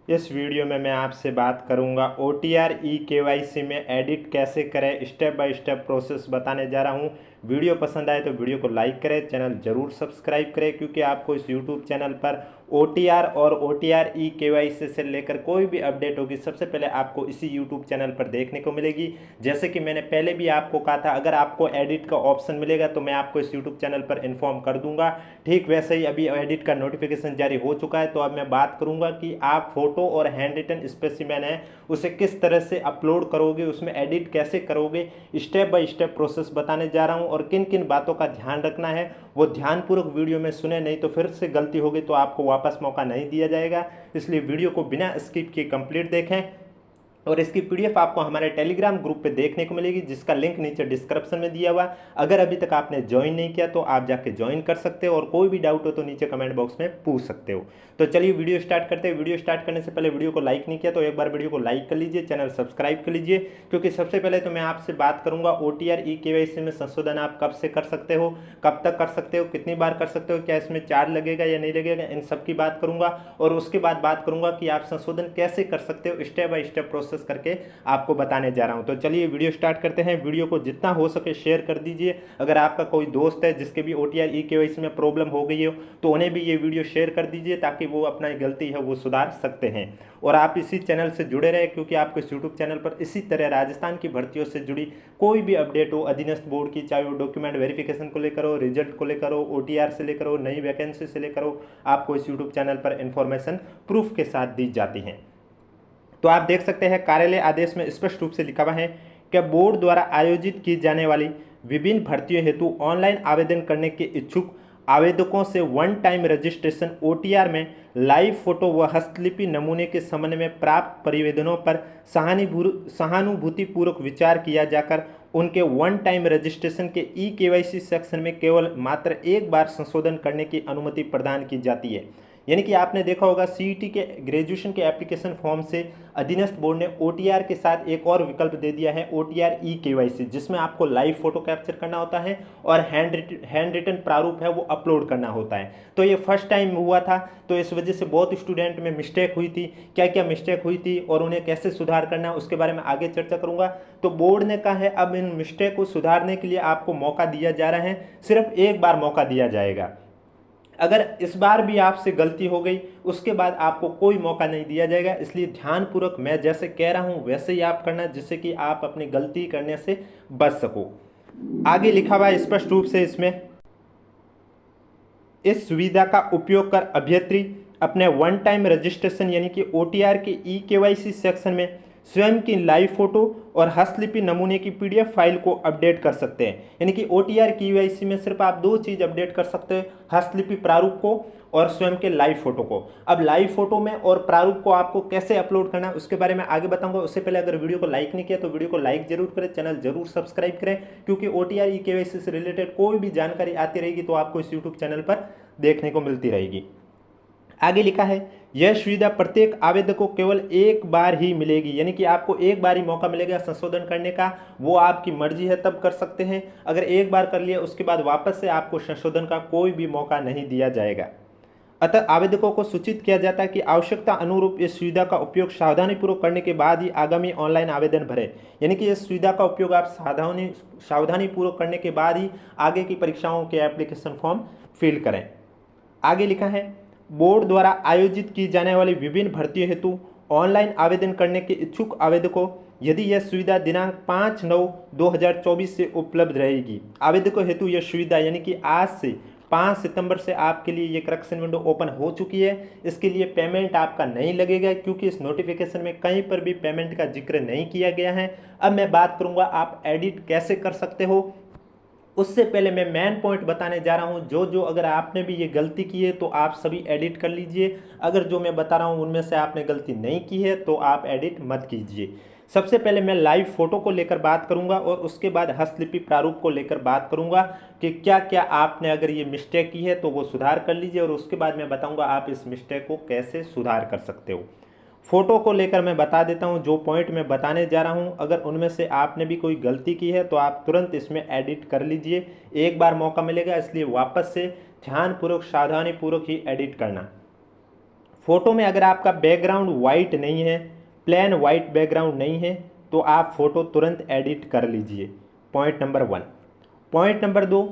इस वीडियो में मैं आपसे बात करूंगा OTR ई-KYC में एडिट कैसे करें, स्टेप बाय स्टेप प्रोसेस बताने जा रहा हूं। वीडियो पसंद आए तो वीडियो को लाइक करें, चैनल जरूर सब्सक्राइब करें, क्योंकि आपको इस यूट्यूब चैनल पर OTR और OTR ई-KYC से लेकर कोई भी अपडेट होगी सबसे पहले आपको इसी यूट्यूब चैनल पर देखने को मिलेगी। जैसे कि मैंने पहले भी आपको कहा था, अगर आपको एडिट का ऑप्शन मिलेगा तो मैं आपको इस यूट्यूब चैनल पर इन्फॉर्म कर दूंगा। ठीक वैसे ही अभी एडिट का नोटिफिकेशन जारी हो चुका है, तो अब मैं बात करूंगा कि आप फोटो और हैंड रिटन स्पेसिमेन है उसे किस तरह से अपलोड करोगे, उसमें एडिट कैसे करोगे, स्टेप बाय स्टेप प्रोसेस बताने जा रहा हूं। और किन किन बातों का ध्यान रखना है वो ध्यानपूर्वक वीडियो में सुने, नहीं तो फिर से गलती होगी तो आपको वापस मौका नहीं दिया जाएगा। इसलिए वीडियो को बिना स्किप किए कंप्लीट देखें। और इसकी पीडीएफ आपको हमारे टेलीग्राम ग्रुप पे देखने को मिलेगी, जिसका लिंक नीचे डिस्क्रिप्शन में दिया हुआ। अगर अभी तक आपने ज्वाइन नहीं किया तो आप जाके ज्वाइन कर सकते हो, और कोई भी डाउट हो तो नीचे कमेंट बॉक्स में पूछ सकते हो। तो चलिए वीडियो स्टार्ट करते हैं। वीडियो स्टार्ट करने से पहले वीडियो को लाइक नहीं किया तो एक बार वीडियो को लाइक कर लीजिए, चैनल सब्सक्राइब कर लीजिए, क्योंकि सबसे पहले तो मैं आपसे बात करूंगा OTR ई-KYC में संशोधन आप कब से कर सकते हो, कब तक कर सकते हो, कितनी बार कर सकते हो, क्या इसमें चार्ज लगेगा या नहीं लगेगा, इन सब की बात करूंगा। और उसके बाद बात करूंगा कि आप संशोधन कैसे कर सकते हो, स्टेप बाय स्टेप प्रोसेस करके आपको बताने जा रहा हूं। तो चलिए वीडियो स्टार्ट करते हैं। वीडियो को जितना हो सके शेयर कर दीजिए। अगर आपका कोई दोस्त है जिसके भी OTR ई-KYC में प्रॉब्लम हो गई हो तो उन्हें भी ये वीडियो शेयर कर दीजिए, ताकि वो अपना गलती है वो सुधार सकते हैं। और आप इसी चैनल से जुड़े रहे, क्योंकि आपको इस यूट्यूब चैनल पर इसी तरह राजस्थान की भर्तियों से जुड़ी कोई भी अपडेट हो, अधीनस्थ बोर्ड की, चाहे वो डॉक्यूमेंट वेरिफिकेशन को लेकर हो, रिजल्ट को लेकर हो, OTR से लेकर हो, नई वैकेंसी से लेकर हो, आपको इस यूट्यूब चैनल पर इंफॉर्मेशन प्रूफ के साथ दी जाती हैं। तो आप देख सकते हैं कार्यालय आदेश में स्पष्ट रूप से लिखा हुआ है कि बोर्ड द्वारा आयोजित की जाने वाली विभिन्न भर्तियों हेतु ऑनलाइन आवेदन करने के इच्छुक आवेदकों से वन टाइम रजिस्ट्रेशन OTR में लाइव फोटो व हस्तलिपि नमूने के संबंध में प्राप्त परिवेदनों पर सहानुभूतिपूर्वक विचार किया जाकर उनके वन टाइम रजिस्ट्रेशन के ई-KYC सेक्शन में केवल मात्र एक बार संशोधन करने की अनुमति प्रदान की जाती है। यानी कि आपने देखा होगा CET के ग्रेजुएशन के एप्लीकेशन फॉर्म से अधीनस्थ बोर्ड ने OTR के साथ एक और विकल्प दे दिया है, OTR ई-KYC, जिसमें आपको लाइव फोटो कैप्चर करना होता है और हैंड रिटन प्रारूप है वो अपलोड करना होता है। तो ये फर्स्ट टाइम हुआ था, तो इस वजह से बहुत स्टूडेंट में मिस्टेक हुई थी। क्या क्या मिस्टेक हुई थी और उन्हें कैसे सुधार करना है उसके बारे में आगे चर्चा करूंगा। तो बोर्ड ने कहा है अब इन मिस्टेक को सुधारने के लिए आपको मौका दिया जा रहा है, सिर्फ एक बार मौका दिया जाएगा। अगर इस बार भी आपसे गलती हो गई उसके बाद आपको कोई मौका नहीं दिया जाएगा। इसलिए ध्यानपूर्वक मैं जैसे कह रहा हूं वैसे ही आप करना, जिससे कि आप अपनी गलती करने से बच सको। आगे लिखा हुआ है स्पष्ट रूप से इसमें, इस सुविधा का उपयोग कर अभ्यर्थी अपने वन टाइम रजिस्ट्रेशन यानी कि OTR के ई-KYC सेक्शन में स्वयं की लाइव फोटो और हस्तलिपि नमूने की PDF फाइल को अपडेट कर सकते हैं। यानी कि OTR KYC में सिर्फ आप दो चीज़ अपडेट कर सकते हैं, हस्तलिपि प्रारूप को और स्वयं के लाइव फोटो को। अब लाइव फोटो में और प्रारूप को आपको कैसे अपलोड करना है उसके बारे में आगे बताऊंगा। उससे पहले अगर वीडियो को लाइक नहीं किया तो वीडियो को लाइक जरूर करें, चैनल जरूर सब्सक्राइब करें, क्योंकि OTR ई-KYC से रिलेटेड कोई भी जानकारी आती रहेगी तो आपको इस यूट्यूब चैनल पर देखने को मिलती रहेगी। आगे लिखा है यह सुविधा प्रत्येक आवेदक को केवल एक बार ही मिलेगी, यानी कि आपको एक बार ही मौका मिलेगा संशोधन करने का। वो आपकी मर्जी है तब कर सकते हैं, अगर एक बार कर लिया उसके बाद वापस से आपको संशोधन का कोई भी मौका नहीं दिया जाएगा। अतः आवेदकों को सूचित किया जाता है कि आवश्यकता अनुरूप इस सुविधा का उपयोग सावधानीपूर्वक करने के बाद ही आगामी ऑनलाइन आवेदन भरें। यानी कि इस सुविधा का उपयोग आप सावधानीपूर्वक करने के बाद ही आगे की परीक्षाओं के एप्लीकेशन फॉर्म फिल करें। आगे लिखा है बोर्ड द्वारा आयोजित की जाने वाली विभिन्न भर्तियों हेतु ऑनलाइन आवेदन करने के इच्छुक आवेदकों यदि यह सुविधा दिनांक 5/9/2024 से उपलब्ध रहेगी। आवेदकों हेतु यह सुविधा यानी कि आज से 5 सितंबर से आपके लिए ये करेक्शन विंडो ओपन हो चुकी है। इसके लिए पेमेंट आपका नहीं लगेगा, क्योंकि इस नोटिफिकेशन में कहीं पर भी पेमेंट का जिक्र नहीं किया गया है। अब मैं बात करूंगा आप एडिट कैसे कर सकते हो। उससे पहले मैं मेन पॉइंट बताने जा रहा हूं, जो अगर आपने भी ये गलती की है तो आप सभी एडिट कर लीजिए। अगर जो मैं बता रहा हूं उनमें से आपने गलती नहीं की है तो आप एडिट मत कीजिए। सबसे पहले मैं लाइव फोटो को लेकर बात करूंगा और उसके बाद हस्तलिपि प्रारूप को लेकर बात करूंगा कि क्या क्या आपने अगर ये मिस्टेक की है तो वो सुधार कर लीजिए, और उसके बाद मैं बताऊंगा आप इस मिस्टेक को कैसे सुधार कर सकते हो। फोटो को लेकर मैं बता देता हूं, जो पॉइंट मैं बताने जा रहा हूं अगर उनमें से आपने भी कोई गलती की है तो आप तुरंत इसमें एडिट कर लीजिए। एक बार मौका मिलेगा, इसलिए वापस से ध्यानपूर्वक सावधानीपूर्वक ही एडिट करना। फ़ोटो में अगर आपका बैकग्राउंड वाइट नहीं है, प्लेन वाइट बैकग्राउंड नहीं है, तो आप फ़ोटो तुरंत एडिट कर लीजिए। Point number 1। Point number 2,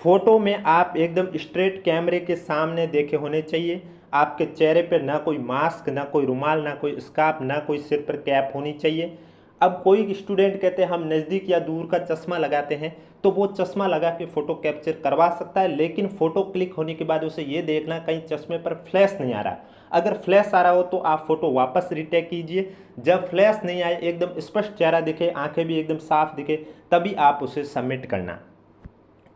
photo में आप एकदम स्ट्रेट कैमरे के सामने देखे होने चाहिए। आपके चेहरे पर ना कोई मास्क, ना कोई रुमाल, ना कोई स्कार्फ, ना कोई सिर पर कैप होनी चाहिए। अब कोई स्टूडेंट कहते हैं हम नज़दीक या दूर का चश्मा लगाते हैं, तो वो चश्मा लगा के फ़ोटो कैप्चर करवा सकता है, लेकिन फ़ोटो क्लिक होने के बाद उसे ये देखना कहीं चश्मे पर फ्लैश नहीं आ रहा। अगर फ्लैश आ रहा हो तो आप फ़ोटो वापस रीटेक कीजिए। जब फ्लैश नहीं आए, एकदम स्पष्ट चेहरा दिखे, आंखें भी एकदम साफ दिखे, तभी आप उसे सबमिट करना।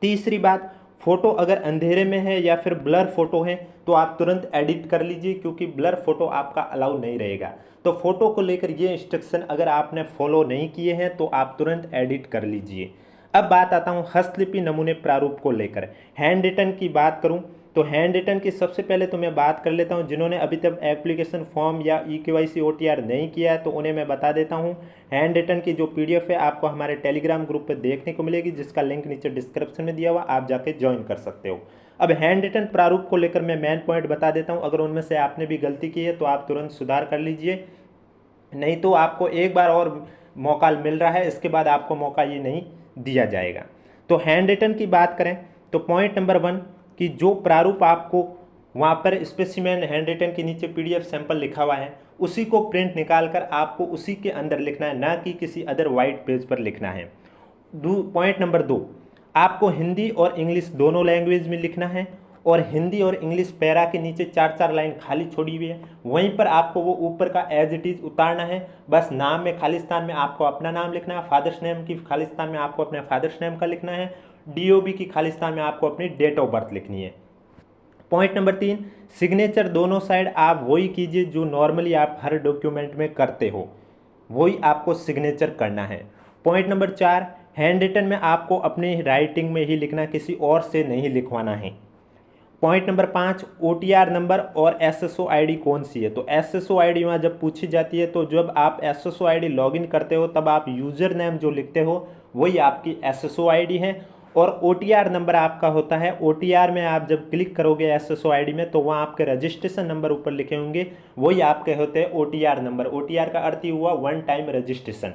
तीसरी बात, फ़ोटो अगर अंधेरे में है या फिर ब्लर फ़ोटो है तो आप तुरंत एडिट कर लीजिए, क्योंकि ब्लर फ़ोटो आपका अलाउ नहीं रहेगा। तो फ़ोटो को लेकर ये इंस्ट्रक्शन अगर आपने फॉलो नहीं किए हैं तो आप तुरंत एडिट कर लीजिए। अब बात आता हूँ हस्तलिपि नमूने प्रारूप को लेकर। हैंड रिटन की बात करूँ तो हैंड रिटन की सबसे पहले तो मैं बात कर लेता हूँ, जिन्होंने अभी तक एप्लीकेशन फॉर्म या EKYC OTR नहीं किया है तो उन्हें मैं बता देता हूँ। हैंड रिटन की जो PDF है आपको हमारे टेलीग्राम ग्रुप पर देखने को मिलेगी, जिसका लिंक नीचे डिस्क्रिप्शन में दिया हुआ, आप जाके ज्वाइन कर सकते हो। अब हैंड रिटन प्रारूप को लेकर मैं मेन पॉइंट बता देता हूँ, अगर उनमें से आपने भी गलती की है तो आप तुरंत सुधार कर लीजिए, नहीं तो आपको एक बार और मौका मिल रहा है, इसके बाद आपको मौका ये नहीं दिया जाएगा। तो हैंड रिटन की बात करें तो पॉइंट नंबर 1 कि जो प्रारूप आपको वहाँ पर स्पेसिमेन हैंड रिटन के नीचे PDF सैंपल लिखा हुआ है, उसी को प्रिंट निकाल कर आपको उसी के अंदर लिखना है, ना कि किसी अदर वाइट पेज पर लिखना है। पॉइंट नंबर 2, आपको हिंदी और इंग्लिश दोनों लैंग्वेज में लिखना है, और हिंदी और इंग्लिश पैरा के नीचे 4-4 लाइन खाली छोड़ी हुई है, वहीं पर आपको वो ऊपर का एज इट इज़ उतारना है। बस नाम में खालिस्तान में आपको अपना नाम लिखना है, फादर्स नेम की खालिस्तान में आपको अपने फादर्स नेम का लिखना है, DOB की खालिस्तान में आपको अपनी डेट ऑफ बर्थ लिखनी है। पॉइंट नंबर 3, सिग्नेचर दोनों साइड आप वही कीजिए जो नॉर्मली आप हर डॉक्यूमेंट में करते हो, वही आपको सिग्नेचर करना है। पॉइंट नंबर 4, हैंड रिटन में आपको अपनी राइटिंग में ही लिखना, किसी और से नहीं लिखवाना है। पॉइंट नंबर 5, OTR नंबर और SSO ID कौन सी है। तो SSO ID वहाँ जब पूछी जाती है तो जब आप SSO ID लॉगिन करते हो तब आप यूज़र नेम जो लिखते हो वही आपकी SSO ID है, और OTR नंबर आपका होता है। OTR में आप जब क्लिक करोगे SSO ID में तो वहाँ आपके रजिस्ट्रेशन नंबर ऊपर लिखे होंगे, वही आपके होते हैं OTR नंबर। OTR का अर्थ ही हुआ वन टाइम रजिस्ट्रेशन।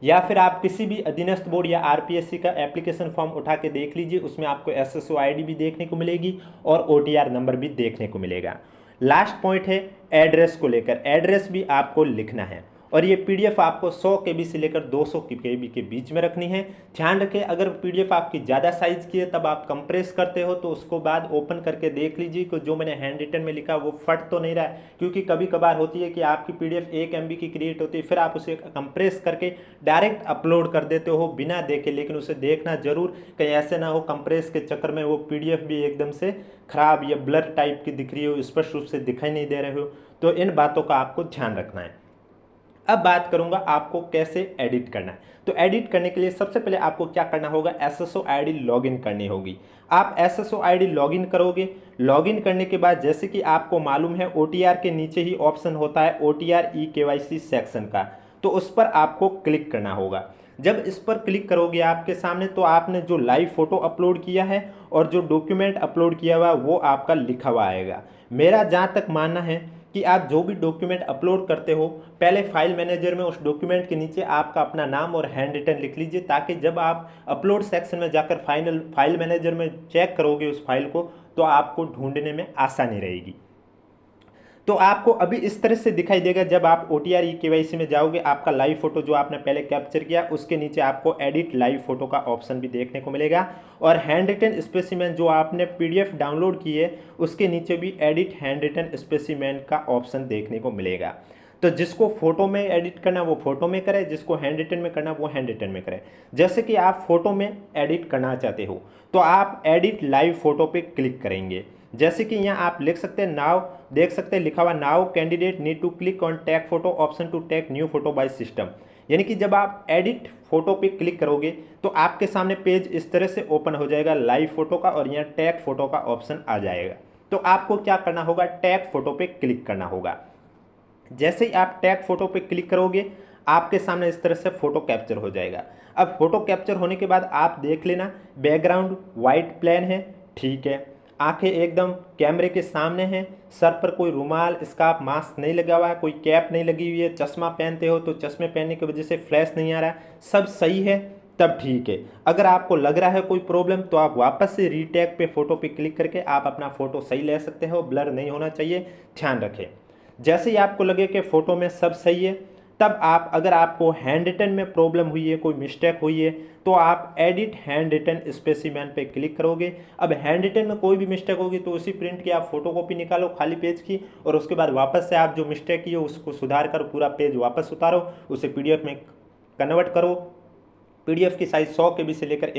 या फिर आप किसी भी अधीनस्थ बोर्ड या RPSC का एप्लीकेशन फॉर्म उठा के देख लीजिए, उसमें आपको SSO ID भी देखने को मिलेगी और OTR नंबर भी देखने को मिलेगा। लास्ट पॉइंट है एड्रेस को लेकर, एड्रेस भी आपको लिखना है, और ये PDF आपको 100 KB से लेकर 200 KB के बीच में रखनी है। ध्यान रखें, अगर PDF आपकी ज़्यादा साइज़ की है तब आप कंप्रेस करते हो तो उसको बाद ओपन करके देख लीजिए कि जो मैंने हैंड रिटन में लिखा वो फट तो नहीं रहा है, क्योंकि कभी कभार होती है कि आपकी PDF 1 MB की क्रिएट होती है, फिर आप उसे कंप्रेस करके डायरेक्ट अपलोड कर देते हो बिना देखे, लेकिन उसे देखना जरूर, कहीं ऐसे ना हो कंप्रेस के चक्कर में वो PDF भी एकदम से ख़राब या ब्लर टाइप की दिख रही हो, स्पष्ट रूप से दिखाई नहीं दे रहे हो। तो इन बातों का आपको ध्यान रखना है। अब बात करूंगा आपको कैसे एडिट करना है। तो एडिट करने के लिए सबसे पहले आपको क्या करना होगा, SSO ID लॉगिन करनी होगी। आप SSO ID लॉगिन करोगे, लॉगिन करने के बाद जैसे कि आपको मालूम है OTR के नीचे ही ऑप्शन होता है OTR EKYC सेक्शन का, तो उस पर आपको क्लिक करना होगा। जब इस पर क्लिक करोगे आपके सामने तो आपने जो लाइव फोटो अपलोड किया है और जो डॉक्यूमेंट अपलोड किया हुआ वो आपका लिखा हुआ आएगा। मेरा जहाँ तक मानना है कि आप जो भी डॉक्यूमेंट अपलोड करते हो पहले फाइल मैनेजर में उस डॉक्यूमेंट के नीचे आपका अपना नाम और हैंड रिटन लिख लीजिए, ताकि जब आप अपलोड सेक्शन में जाकर फाइल मैनेजर में चेक करोगे उस फाइल को तो आपको ढूंढने में आसानी रहेगी। तो आपको अभी इस तरह से दिखाई देगा। जब आप OTR EKYC में जाओगे आपका लाइव फोटो जो आपने पहले कैप्चर किया उसके नीचे आपको एडिट लाइव फोटो का ऑप्शन भी देखने को मिलेगा, और हैंड रिटन स्पेसिमेन जो आपने PDF डाउनलोड की है उसके नीचे भी एडिट हैंड रिटन स्पेसिमेन का ऑप्शन देखने को मिलेगा। तो जिसको फोटो में एडिट करना वो फोटो में करे, जिसको हैंड रिटन में करना वो हैंड रिटन में करे। जैसे कि आप फोटो में एडिट करना चाहते हो तो आप एडिट लाइव फोटो पे क्लिक करेंगे। जैसे कि यहाँ आप लिख सकते हैं नाउ, देख सकते हैं लिखा हुआ now candidate need to click on tag photo option to tag new photo by system. यानी कि जब आप एडिट फोटो पे क्लिक करोगे तो आपके सामने पेज इस तरह से ओपन हो जाएगा लाइव फोटो का, और यहाँ टैग फोटो का ऑप्शन आ जाएगा। तो आपको क्या करना होगा, टैग फोटो पे क्लिक करना होगा। जैसे ही आप टैग फोटो पे क्लिक करोगे आपके सामने इस तरह से फोटो कैप्चर हो जाएगा। अब फोटो कैप्चर होने के बाद आप देख लेना बैकग्राउंड वाइट प्लेन है, ठीक है। आंखें एकदम कैमरे के सामने हैं, सर पर कोई रुमाल, स्कार्फ, मास्क नहीं लगा हुआ है, कोई कैप नहीं लगी हुई है, चश्मा पहनते हो तो चश्मे पहनने की वजह से फ्लैश नहीं आ रहा है, सब सही है, तब ठीक है। अगर आपको लग रहा है कोई प्रॉब्लम तो आप वापस से रीटेक पे फोटो पे क्लिक करके आप अपना फोटो सही ले सकते हो, ब्लर नहीं होना चाहिए, ध्यान रखें। जैसे ही आपको लगे कि फोटो में सब सही है, तब आप, अगर आपको हैंड रिटन में प्रॉब्लम हुई है, कोई मिस्टेक हुई है, तो आप एडिट हैंड रिटन स्पेसिमेन पे क्लिक करोगे। अब हैंड रिटन में कोई भी मिस्टेक होगी तो उसी प्रिंट की आप फोटोकॉपी निकालो खाली पेज की, और उसके बाद वापस से आप जो मिस्टेक की हो उसको सुधार कर पूरा पेज वापस उतारो, उसे पीडीएफ में कन्वर्ट करो। पीडीएफ की साइज 100 KB से लेकर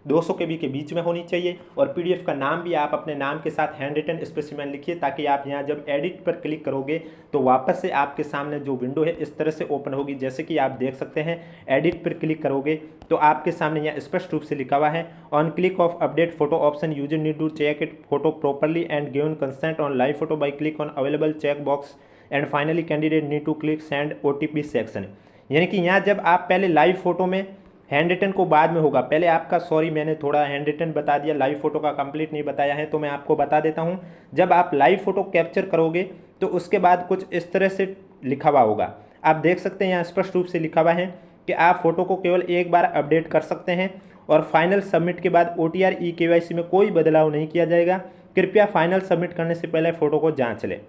200 KB के बीच में होनी चाहिए, और पीडीएफ का नाम भी आप अपने नाम के साथ हैंड रिटन स्पेसिमेन लिखिए, ताकि आप यहाँ जब एडिट पर क्लिक करोगे तो वापस से आपके सामने जो विंडो है इस तरह से ओपन होगी। जैसे कि आप देख सकते हैं, एडिट पर क्लिक करोगे तो आपके सामने यहाँ स्पष्ट रूप से लिखा हुआ है, on click of update photo option user need to check it photo properly and given consent on live photo by click on available check box and finally candidate need to click send OTP section. यानी कि यहाँ जब आप पहले live photo में, hand written को बाद में होगा, पहले आपका, सॉरी मैंने थोड़ा हैंड रिटन बता दिया, लाइव फोटो का कंप्लीट नहीं बताया है, तो मैं आपको बता देता हूं। जब आप लाइव फोटो कैप्चर करोगे तो उसके बाद कुछ इस तरह से लिखा हुआ होगा, आप देख सकते हैं यहाँ स्पष्ट रूप से लिखा हुआ है कि आप फोटो को केवल एक बार अपडेट कर सकते हैं और फाइनल सबमिट के बाद OTR eKYC में कोई बदलाव नहीं किया जाएगा। कृपया फाइनल सबमिट करने से पहले फोटो को जांच लें।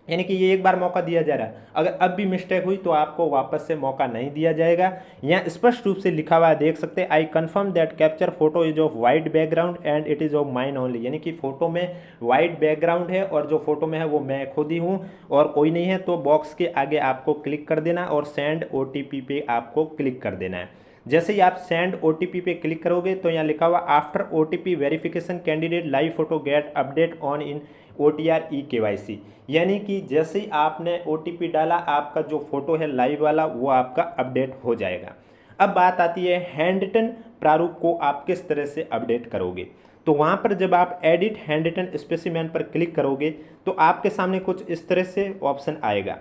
यानी कि ये एक बार मौका दिया जा रहा है, अगर अब भी मिस्टेक हुई तो आपको वापस से मौका नहीं दिया जाएगा। यहाँ स्पष्ट रूप से लिखा हुआ है, देख सकते हैं, आई confirm that capture photo is of white background and it is of mine only. यानी कि फोटो में वाइट बैकग्राउंड है और जो फोटो में है वो मैं खुद ही हूँ और कोई नहीं है। तो बॉक्स के आगे आपको क्लिक कर देना और सेंड OTP पे आपको क्लिक कर देना है। जैसे ही आप सेंड OTP पे क्लिक करोगे तो यहाँ लिखा हुआ after OTP verification candidate live photo gate update on in OTR eKYC। यानी कि जैसे ही आपने OTP डाला, आपका जो फोटो है लाइव वाला वो आपका अपडेट हो जाएगा। अब बात आती है हैंड रिटन प्रारूप को आप किस तरह से अपडेट करोगे। तो वहाँ पर जब आप एडिट हैंड रिटन स्पेसिमेन पर क्लिक करोगे तो आपके सामने कुछ इस तरह से ऑप्शन आएगा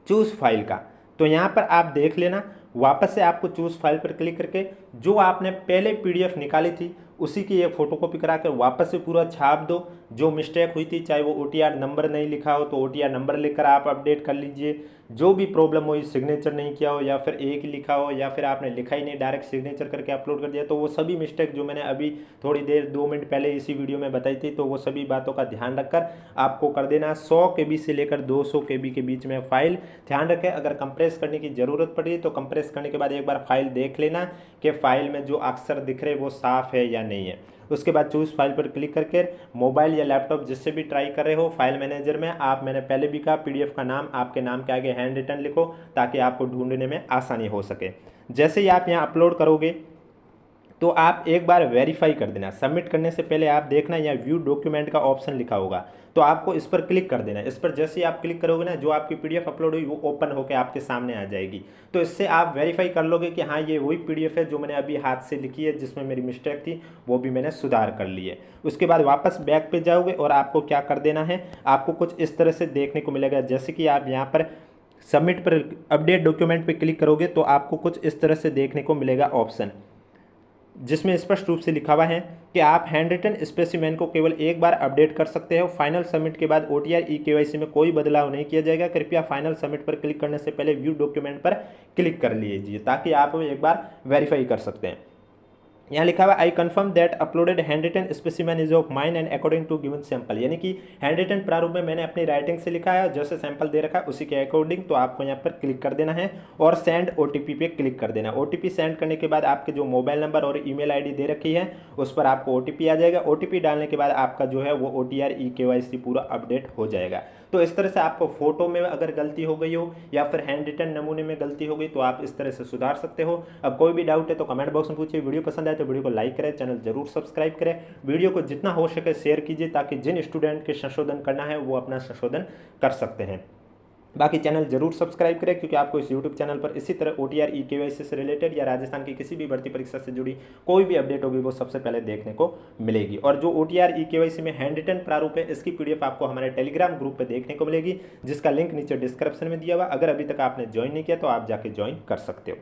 चूज फाइल का। तो यहाँ पर आप देख लेना, वापस से आपको चूज फाइल पर क्लिक करके जो आपने पहले PDF निकाली थी उसी की एक फ़ोटोकॉपी करा कर वापस से पूरा छाप दो। जो मिस्टेक हुई थी, चाहे वो OTR नंबर नहीं लिखा हो तो OTR नंबर लिखकर आप अपडेट कर लीजिए। जो भी प्रॉब्लम हो, सिग्नेचर नहीं किया हो या फिर एक ही लिखा हो या फिर आपने लिखा ही नहीं, डायरेक्ट सिग्नेचर करके अपलोड कर दिया, तो वो सभी मिस्टेक जो मैंने अभी थोड़ी देर 2 मिनट पहले इसी वीडियो में बताई थी, तो वो सभी बातों का ध्यान रखकर आपको कर देना। 100 KB से लेकर 200 KB के बीच में फाइल। ध्यान रखें, अगर कंप्रेस करने की ज़रूरत पड़ी तो कंप्रेस करने के बाद एक बार फाइल देख लेना कि फाइल में जो अक्षर दिख रहे वो साफ़ है या नहीं है। उसके बाद चूज़ फाइल पर क्लिक करके मोबाइल या लैपटॉप जिससे भी ट्राई कर रहे हो, फाइल मैनेजर में आप, मैंने पहले भी कहा, PDF का नाम आपके नाम के आगे हैंड रिटन लिखो ताकि आपको ढूंढने में आसानी हो सके। जैसे ही आप यहाँ अपलोड करोगे तो आप एक बार वेरीफाई कर देना। सबमिट करने से पहले आप देखना यहाँ व्यू डॉक्यूमेंट का ऑप्शन लिखा होगा, तो आपको इस पर क्लिक कर देना। इस पर जैसे ही आप क्लिक करोगे ना, जो आपकी PDF अपलोड हुई वो ओपन होकर आपके सामने आ जाएगी। तो इससे आप वेरीफाई कर लोगे कि हाँ ये वही PDF है जो मैंने अभी हाथ से लिखी है, जिसमें मेरी मिस्टेक थी वो भी मैंने सुधार कर ली है। उसके बाद वापस बैक पे जाओगे और आपको क्या कर देना है, आपको कुछ इस तरह से देखने को मिलेगा। जैसे कि आप यहाँ पर सबमिट पर अपडेट डॉक्यूमेंट पर क्लिक करोगे तो आपको कुछ इस तरह से देखने को मिलेगा ऑप्शन, जिसमें स्पष्ट रूप से लिखा हुआ है कि आप हैंड रिटन स्पेसिमेन को केवल एक बार अपडेट कर सकते हो। फाइनल सबमिट के बाद OTR eKYC में कोई बदलाव नहीं किया जाएगा। कृपया फाइनल सबमिट पर क्लिक करने से पहले व्यू डॉक्यूमेंट पर क्लिक कर लीजिए ताकि आप एक बार वेरीफाई कर सकते हैं। यहाँ लिखा हुआ I confirm that uploaded hand written specimen is of mine and according to given sample. यानी कि हैंड रिटन प्रारूप में मैंने अपनी राइटिंग से लिखा है, जैसे सैंपल दे रखा है उसी के अकॉर्डिंग। तो आपको यहाँ पर क्लिक कर देना है और सेंड OTP पे क्लिक कर देना। OTP सेंड करने के बाद आपके जो मोबाइल नंबर और ईमेल ID दे रखी है उस पर आपको OTP आ जाएगा। OTP डालने के बाद आपका जो है वो OTR eKYC पूरा अपडेट हो जाएगा। तो इस तरह से आपको फोटो में अगर गलती हो गई हो या फिर हैंड रिटन नमूने में गलती हो गई तो आप इस तरह से सुधार सकते हो। अब कोई भी डाउट है तो कमेंट बॉक्स में पूछिए। वीडियो पसंद आए तो वीडियो को लाइक करें, चैनल जरूर सब्सक्राइब करें, वीडियो को जितना हो सके शेयर कीजिए ताकि जिन स्टूडेंट के संशोधन करना है वो अपना संशोधन कर सकते हैं। बाकी चैनल जरूर सब्सक्राइब करें क्योंकि आपको इस YouTube चैनल पर इसी तरह OTR eKYC से रिलेटेड या राजस्थान की किसी भी भर्ती परीक्षा से जुड़ी कोई भी अपडेट होगी वो सबसे पहले देखने को मिलेगी। और जो OTR eKYC में हैंड रिटन प्रारूप है इसकी PDF आपको हमारे टेलीग्राम ग्रुप पर देखने को मिलेगी, जिसका लिंक नीचे डिस्क्रिप्शन में दिया हुआ। अगर अभी तक आपने ज्वाइन नहीं किया तो आप जाके ज्वाइन कर सकते हो।